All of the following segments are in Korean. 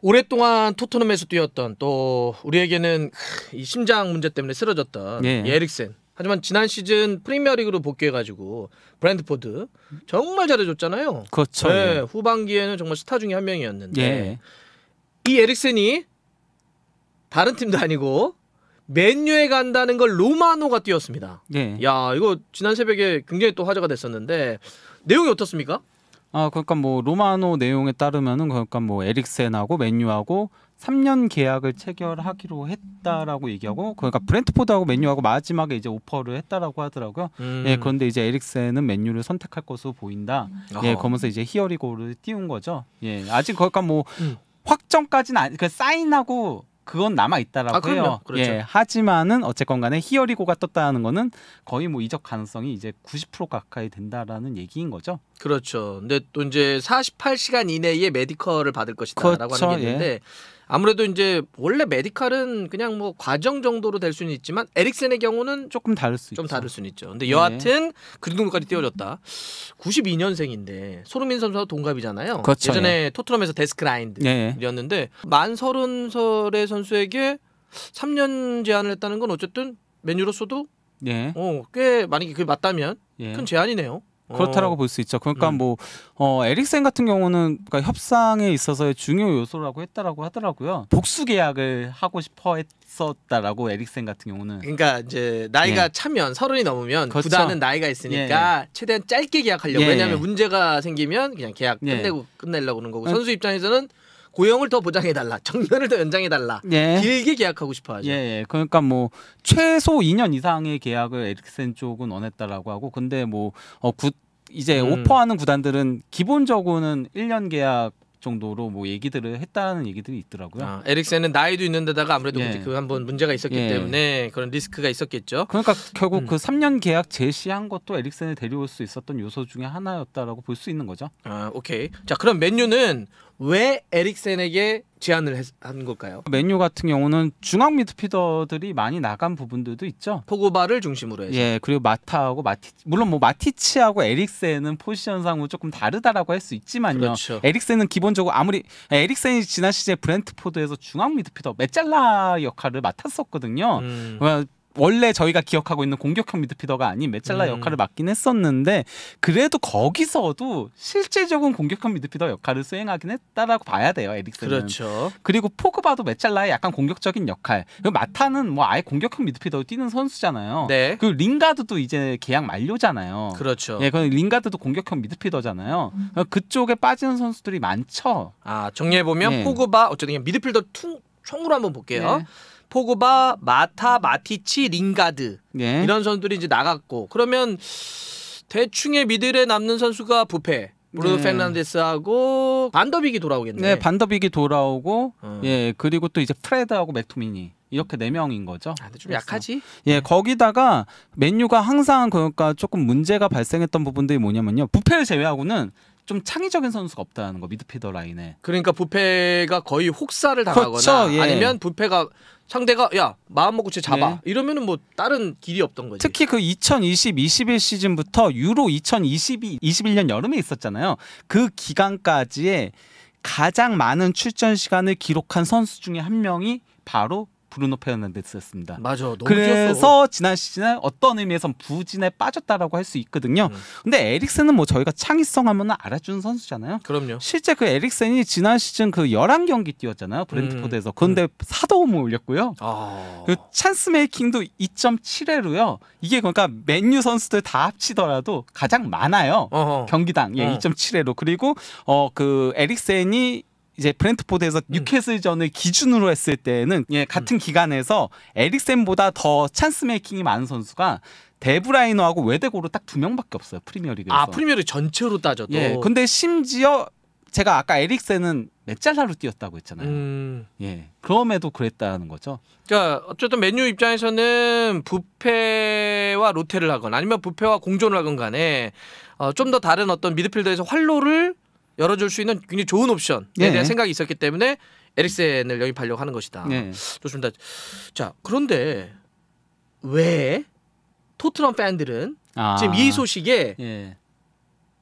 오랫동안 토트넘에서 뛰었던 또 우리에게는 이 심장 문제 때문에 쓰러졌던 예. 이 에릭센. 하지만 지난 시즌 프리미어리그로 복귀해가지고 브랜트포드 정말 잘해줬잖아요. 그렇죠. 네, 예. 후반기에는 정말 스타 중에 한 명이었는데 예. 이 에릭센이 다른 팀도 아니고 맨유에 간다는 걸 로마노가 띄웠습니다. 예. 야, 이거 지난 새벽에 굉장히 또 화제가 됐었는데 내용이 어떻습니까? 그러니까 뭐 로마노 내용에 따르면은 그러니까 뭐 에릭센하고 맨유하고 3년 계약을 체결하기로 했다라고 얘기하고 그러니까 브랜트포드하고 맨유하고 마지막에 이제 오퍼를 했다라고 하더라고요. 예, 그런데 이제 에릭센은 맨유를 선택할 것으로 보인다. 예, 그러면서 이제 히어리고를 띄운 거죠. 예, 아직 그러니까 뭐 확정까지는 그 사인하고 그건 남아 있다라고 해요. 그렇죠. 예, 하지만은 어쨌건 간에 히어리고가 떴다는 거는 거의 뭐 이적 가능성이 이제 90% 가까이 된다라는 얘기인 거죠. 그렇죠. 근데 또 이제 48시간 이내에 메디컬을 받을 것이다라고 그렇죠, 하는 게 있는데 예. 아무래도 이제 원래 메디컬은 그냥 뭐 과정 정도로 될 수는 있지만 에릭센의 경우는 조금 다를 수 좀 있죠. 다를 수는 있죠. 근데 여하튼 그 정도까지 띄워줬다. 92년생인데 손흥민 선수와 동갑이잖아요. 그렇죠, 예전에 토트넘에서 데스크 라인드였는데 만 30살의 선수에게 3년 제한을 했다는 건 어쨌든 맨유로서도 예. 꽤 만약에 그게 맞다면 예. 큰 제한이네요. 그렇다라고 볼 수 있죠. 그러니까 뭐 에릭센 같은 경우는 그러니까 협상에 있어서의 중요 요소라고 했다라고 하더라고요. 복수 계약을 하고 싶어 했었다라고 에릭센 같은 경우는. 그러니까 이제 나이가 예. 차면 30이 넘으면 그렇죠. 구단은 나이가 있으니까 최대한 짧게 계약하려고. 왜냐하면 문제가 생기면 그냥 계약 끝내려고 그러는 거고 선수 입장에서는 고용을 더 보장해달라, 정년을 더 연장해달라, 길게 계약하고 싶어하죠. 예. 그러니까 뭐 최소 2년 이상의 계약을 에릭센 쪽은 원했다라고 하고, 근데 뭐 이제 오퍼하는 구단들은 기본적으로는 1년 계약 정도로 뭐 얘기들을 했다는 얘기들이 있더라고요. 에릭센은 나이도 있는데다가 아무래도 그 한번 문제가 있었기 때문에 그런 리스크가 있었겠죠. 그러니까 결국 그 3년 계약 제시한 것도 에릭센을 데려올 수 있었던 요소 중에 하나였다라고 볼 수 있는 거죠. 오케이. 자, 그럼 맨유는 왜 에릭센에게 제안을 한 걸까요? 맨유 같은 경우는 중앙 미드필더들이 많이 나간 부분들도 있죠. 포그바를 중심으로 해서. 예, 그리고 마타하고 물론 뭐 마티치하고 에릭센은 포지션상으로 조금 다르다라고 할 수 있지만요. 그렇죠. 에릭센은 기본적으로 아무리 에릭센이 지난 시즌에 브랜트포드에서 중앙 미드필더 메짤라 역할을 맡았었거든요. 원래 저희가 기억하고 있는 공격형 미드필더가 아닌 메짤라 역할을 맡긴 했었는데 그래도 거기서도 실질적인 공격형 미드필더 역할을 수행하긴 했다라고 봐야 돼요, 에릭센은. 그렇죠. 그리고 포그바도 메짤라의 약간 공격적인 역할. 그리고 마타는 뭐 아예 공격형 미드필더로 뛰는 선수잖아요. 네. 그리고 링가드도 이제 계약 만료잖아요. 그렇죠. 예, 그 링가드도 공격형 미드필더잖아요. 그쪽에 빠지는 선수들이 많죠. 정리해 보면 포그바 어쨌든 그냥 미드필더 총으로 한번 볼게요. 포그바, 마타, 마티치, 링가드 이런 선수들이 이제 나갔고 그러면 대충의 미들에 남는 선수가 부페, 브루노 페르난데스하고 반더빅이 돌아오겠네. 네, 반더빅이 돌아오고 그리고 또 이제 프레드하고 맥토미니 이렇게 4명인 거죠. 근데 좀 약하지? 거기다가 맨유가 항상 그러니까 조금 문제가 발생했던 부분들이 뭐냐면요. 부페를 제외하고는 좀 창의적인 선수가 없다는 거 미드필더 라인에. 그러니까 부페가 거의 혹사를 당하거나 그렇죠, 아니면 부페가 상대가 야 마음 먹고 쟤 잡아 이러면은 뭐 다른 길이 없던 거지. 특히 그 2020-21 시즌부터 유로 2022-21년 여름에 있었잖아요. 그 기간까지의 가장 많은 출전 시간을 기록한 선수 중에 한 명이 바로 브루노 페르난데스였습니다. 맞아. 너무 그래서 뛰었어. 지난 시즌에 어떤 의미에서 부진에 빠졌다라고 할 수 있거든요. 근데 에릭센은 뭐 저희가 창의성 하면 알아주는 선수잖아요. 그럼요. 실제 그 에릭센이 지난 시즌 그 11경기 뛰었잖아요. 브랜트포드에서. 그런데 4도움을 올렸고요. 그 찬스 메이킹도 2.7회로요. 이게 그러니까 맨유 선수들 다 합치더라도 가장 많아요. 경기당 2.7회로. 그리고 그 에릭센이 이제 브랜트포드에서 뉴캐슬전을 기준으로 했을 때는 같은 기간에서 에릭센보다 더 찬스 메이킹이 많은 선수가 데브라이너하고 웨데고로 딱 2명밖에 없어요. 프리미어리그에서. 프리미어리그 전체로 따져도. 근데 심지어 제가 아까 에릭센은 메짤라로 뛰었다고 했잖아요. 그럼에도 그랬다는 거죠. 그러니까 어쨌든 맨유 입장에서는 부페와 로테를 하건 아니면 부페와 공존을 하건 간에 좀 더 다른 어떤 미드필더에서 활로를 열어줄 수 있는 굉장히 좋은 옵션에 대한 생각이 있었기 때문에 에릭센을 영입하려고 하는 것이다. 좋습니다. 자, 그런데 왜 토트넘 팬들은 지금 이 소식에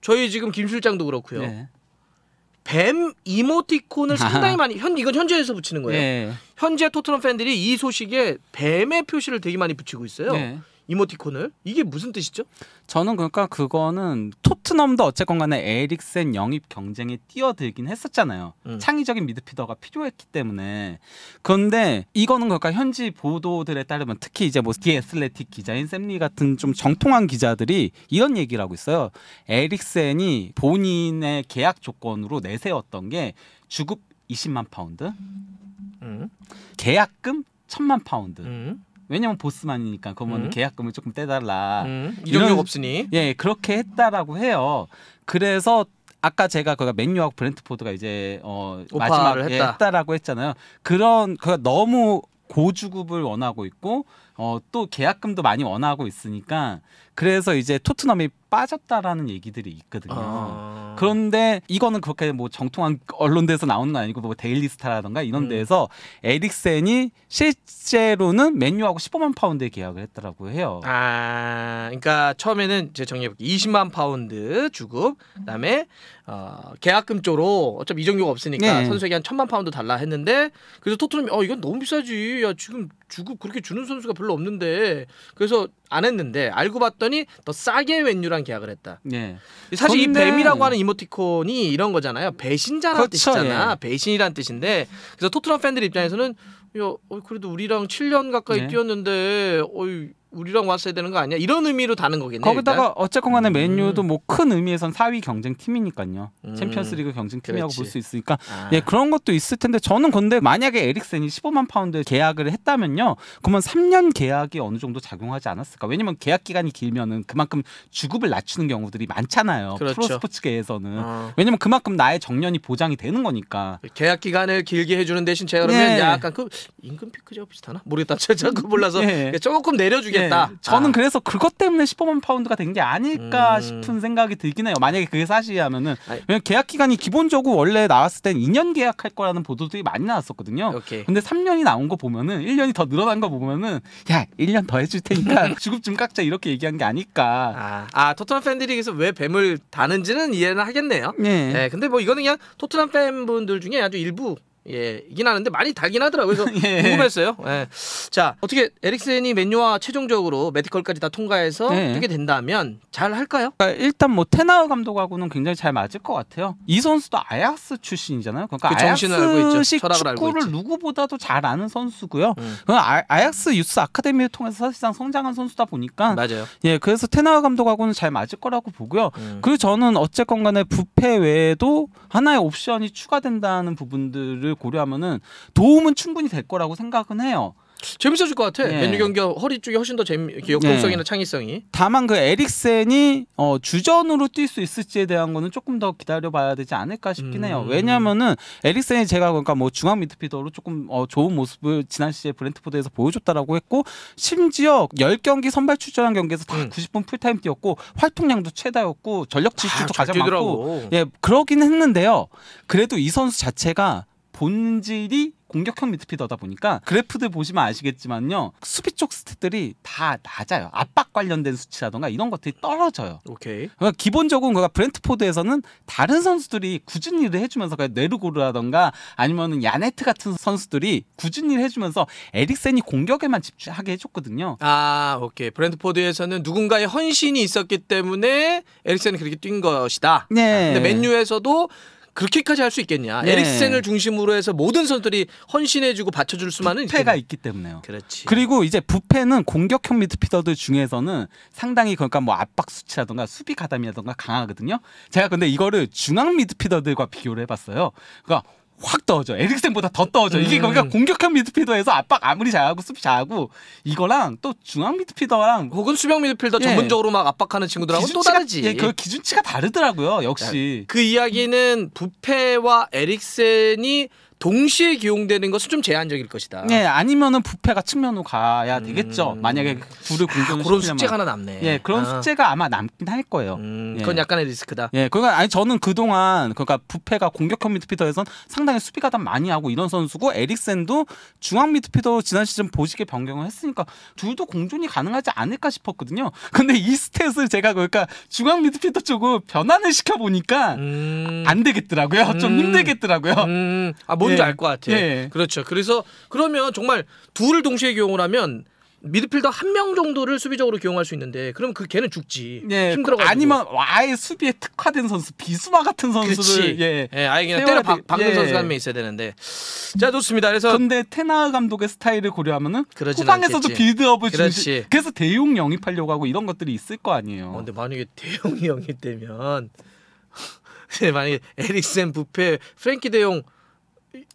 저희 지금 김 실장도 그렇고요. 뱀 이모티콘을 상당히 많이 이건 현지에서 붙이는 거예요. 네. 현재 토트넘 팬들이 이 소식에 뱀의 표시를 되게 많이 붙이고 있어요. 네. 이모티콘을. 이게 무슨 뜻이죠? 저는 그러니까 그거는 토트넘도 어쨌건 간에 에릭센 영입 경쟁에 뛰어들긴 했었잖아요. 창의적인 미드필더가 필요했기 때문에. 그런데 이거는 그러니까 현지 보도들에 따르면 특히 이제 뭐 디 애슬레틱 기자인 샘리 같은 좀 정통한 기자들이 이런 얘기를 하고 있어요. 에릭센이 본인의 계약 조건으로 내세웠던 게 주급 20만 파운드, 계약금 1,000만 파운드. 왜냐면 보스만이니까 그러면 계약금을 조금 떼달라. 이적료가 없으니. 예, 그렇게 했다라고 해요. 그래서 아까 제가 그 맨유하고 브렌트포드가 이제 마지막에 했다라고 했잖아요. 그런 너무 고주급을 원하고 있고 또 계약금도 많이 원하고 있으니까 그래서 이제 토트넘이 빠졌다라는 얘기들이 있거든요. 그런데 이거는 그렇게 뭐 정통한 언론대에서 나오는 건 아니고 뭐 데일리스타라던가 이런 데에서 에릭센이 실제로는 맨유하고 15만 파운드에 계약을 했다라고 해요. 그러니까 처음에는 제 정리해볼게요. 20만 파운드 주급, 그다음에 계약금 쪽으로 어차피 이적료가 없으니까 선수에게 한 1,000만 파운드 달라 했는데 그래서 토트넘이 이건 너무 비싸지. 야 지금 주급 그렇게 주는 선수가 별로 없는데 그래서 안 했는데 알고 봤더니 더 싸게 맨유랑 계약을 했다. 네. 사실 이 뱀이라고 하는 이모티콘이 이런 거잖아요. 배신자라는 그렇죠, 뜻이잖아. 예. 배신이라는 뜻인데 그래서 토트넘 팬들 입장에서는 그래도 우리랑 7년 가까이 뛰었는데 우리랑 왔어야 되는 거 아니야? 이런 의미로 다는 거겠네. 거기다가 일단. 어쨌건 간에 맨유도 뭐 큰 의미에선 4위 경쟁 팀이니까요. 챔피언스리그 경쟁 팀이라고 볼 수 있으니까 예, 그런 것도 있을 텐데 저는 근데 만약에 에릭센이 15만 파운드 계약을 했다면요. 그러면 3년 계약이 어느 정도 작용하지 않았을까? 왜냐면 계약 기간이 길면은 그만큼 주급을 낮추는 경우들이 많잖아요. 그렇죠. 프로스포츠계에서는. 왜냐면 그만큼 나의 정년이 보장이 되는 거니까. 계약 기간을 길게 해주는 대신 제가 그러면 약간 그 임금 피크제와 비슷하나? 모르겠다. 제가 그 몰라서 조금 내려주겠다. 저는 그래서 그것 때문에 15만 파운드가 된 게 아닐까 싶은 생각이 들긴 해요. 만약에 그게 사실이라면은. 왜냐면 계약 기간이 기본적으로 원래 나왔을 땐 2년 계약할 거라는 보도들이 많이 나왔었거든요. 오케이. 근데 3년이 나온 거 보면은 1년이 더 늘어난 거 보면은 야 1년 더 해줄 테니까 주급 좀 깎자 이렇게 얘기한 게 아닐까. 토트넘 팬들이 그래서 왜 뱀을 다는지는 이해는 하겠네요. 네. 근데 뭐 이거는 그냥 토트넘 팬분들 중에 아주 일부 이긴 하는데 많이 달긴 하더라고요. 그래서 궁금했어요. 자, 어떻게 에릭센이 맨유와 최종적으로 메디컬까지 다 통과해서 뛰게 된다면 잘 할까요? 그러니까 일단 뭐 테나우 감독하고는 굉장히 잘 맞을 것 같아요. 이 선수도 아약스 출신이잖아요. 그러니까 아약스식 축구를 누구보다도 잘 아는 선수고요. 아약스 유스 아카데미를 통해서 사실상 성장한 선수다 보니까 맞아요. 예, 그래서 테나우 감독하고는 잘 맞을 거라고 보고요. 그리고 저는 어쨌건 간에 부패 외에도 하나의 옵션이 추가된다는 부분들을 고려하면은 도움은 충분히 될 거라고 생각은 해요. 재밌어질 것 같아. 맨유 경기 허리 쪽이 훨씬 더 역동성이나 창의성이. 다만 그 에릭센이 주전으로 뛸 수 있을지에 대한 거는 조금 더 기다려봐야 되지 않을까 싶긴 해요. 왜냐하면은 에릭센이 제가 그러니까 뭐 중앙 미드필더로 조금 좋은 모습을 지난 시즌에 브렌트포드에서 보여줬다라고 했고 심지어 10경기 선발 출전한 경기에서 다 90분 풀타임 뛰었고 활동량도 최다였고 전력 질주도 가장 많고 그러긴 했는데요. 그래도 이 선수 자체가 본질이 공격형 미드필더다 보니까 그래프들 보시면 아시겠지만요. 수비 쪽 스탯들이 다 낮아요. 압박 관련된 수치라던가 이런 것들이 떨어져요. 오케이. 그러니까 기본적으로 브렌트포드에서는 다른 선수들이 굳은 일을 해주면서 네르고르라던가 아니면은 야네트 같은 선수들이 굳은 일을 해주면서 에릭센이 공격에만 집중하게 해줬거든요. 오케이. 브렌트포드에서는 누군가의 헌신이 있었기 때문에 에릭센이 그렇게 뛴 것이다. 근데 맨유에서도 그렇게까지 할 수 있겠냐? 에릭센을 중심으로 해서 모든 선수들이 헌신해주고 받쳐줄 수만은 부패가 있기 때문에요. 그렇지. 그리고 이제 부패는 공격형 미드필더들 중에서는 상당히 그러니까 뭐 압박 수치라던가 수비 가담이라던가 강하거든요. 제가 근데 이거를 중앙 미드필더들과 비교를 해봤어요. 그러니까 확 떨어져. 에릭센보다 더 떨어져. 이게 그러니까 공격형 미드필더에서 압박 아무리 잘하고 수비 잘하고 이거랑 또 중앙 미드필더랑 혹은 수비형 미드필더 전문적으로 막 압박하는 친구들하고 또 다르지. 그 기준치가 다르더라고요. 역시. 그 이야기는 부패와 에릭센이 동시에 기용되는 것은 좀 제한적일 것이다. 네, 아니면은 부패가 측면으로 가야 되겠죠. 만약에 둘을 공존을 그런 시키려면. 숙제가 하나 남네. 예, 그런 숙제가 아마 남긴 할 거예요. 그건 약간의 리스크다. 예, 그러니까 아니 저는 그동안 그러니까 부패가 공격형 미드필더에선 상당히 수비 가담 많이 하고 이런 선수고 에릭센도 중앙 미드필더로 지난 시즌 보직에 변경을 했으니까 둘도 공존이 가능하지 않을까 싶었거든요. 근데 이 스탯을 제가 그러니까 중앙 미드필더 쪽으로 변환을 시켜 보니까 안 되겠더라고요. 좀 힘들겠더라고요. 뭔지 예. 알 것 같아. 예. 그렇죠. 그래서 그러면 정말 둘을 동시에 기용을 하면 미드필더 한 명 정도를 수비적으로 기용할 수 있는데 그럼 그 걔는 죽지. 예, 힘들어가지고. 아니면 아예 수비에 특화된 선수, 비수마 같은 선수를 그렇지. 아예 그냥 세워야 때려 박는 예. 선수가 한 명 있어야 되는데. 자, 좋습니다. 그래서 근데 테나 감독의 스타일을 고려하면은 그러진 후방에서도 않겠지. 빌드업을 그렇지. 중시. 그래서 대용 영입하려고 하고 이런 것들이 있을 거 아니에요. 근데 만약에 대용이 영입 되면 만약에 에릭센, 부페, 프랭키 대용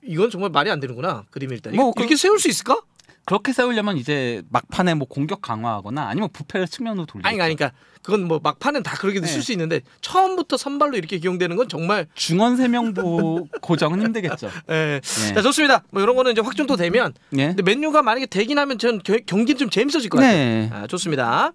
이건 정말 말이 안 되는구나. 그림이 일단 뭐 이렇게 세울 수 있을까? 그렇게 세우려면 이제 막판에 뭐 공격 강화하거나 아니면 부패를 측면으로 돌리고. 아니 그러니까 그건 뭐 막판은 다 그렇게도 쓸 수 있는데 처음부터 선발로 이렇게 기용되는 건 정말 중원 3명도 고정은 힘들겠죠. 예. 네. 자, 좋습니다. 뭐 이런 거는 이제 확정도 되면 예. 근데 맨유가 만약에 되긴 하면 전 경기는 좀 재밌어질 것 같아요. 네. 좋습니다.